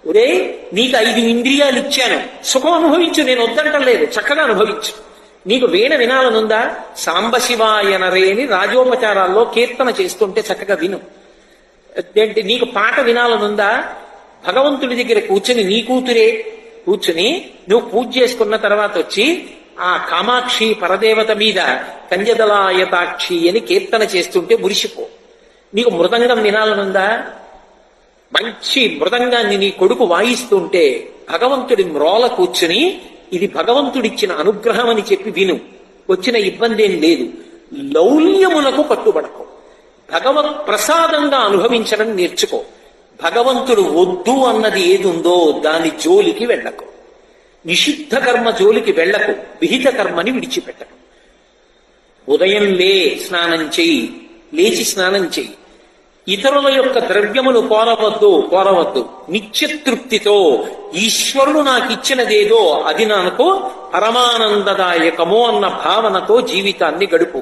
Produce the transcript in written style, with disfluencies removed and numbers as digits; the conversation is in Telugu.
ఒరే, నీకు 5 ఇంద్రియాలు ఇచ్చాను, సుఖం అనుభవించు, నేను వద్దంటలేదు, చక్కగా అనుభవించు. నీకు వీణ వినాలనుందా, సాంబశివాయనరే అని రాజోపచారాల్లో కీర్తన చేస్తుంటే చక్కగా విను. నీకు పాట వినాలనుందా, భగవంతుడి దగ్గర కూర్చుని నీ కూతురే కూర్చుని నువ్వు పూజ చేసుకున్న తర్వాత వచ్చి ఆ కామాక్షి పరదేవత మీద కంజదలాయతాక్షి అని కీర్తన చేస్తుంటే మురిసిపో. నీకు మృదంగం వినాలనుందా, మంచి మృదంగాన్ని నీ కొడుకు వాయిస్తుంటే భగవంతుడి మ్రోల కూర్చుని ఇది భగవంతుడిచ్చిన అనుగ్రహం అని చెప్పి విను. వచ్చిన ఇబ్బంది ఏం లేదు. లౌల్యములకు కట్టుబడకు, భగవత్ ప్రసాదంగా అనుభవించడం నేర్చుకో. భగవంతుడు వద్దు అన్నది ఏది ఉందో దాని జోలికి వెళ్ళకు, నిషిద్ధ కర్మ జోలికి వెళ్ళకు, విహిత కర్మని విడిచిపెట్టకు. ఉదయం స్నానం చెయ్యి, లేచి స్నానం చెయ్యి. ఇతరుల యొక్క ద్రవ్యములు కోరవద్దు. నిత్యతృప్తితో ఈశ్వరుడు నాకు ఇచ్చినదేదో అది నాకు పరమానందదాయకమో అన్న భావనతో జీవితాన్ని గడుపు.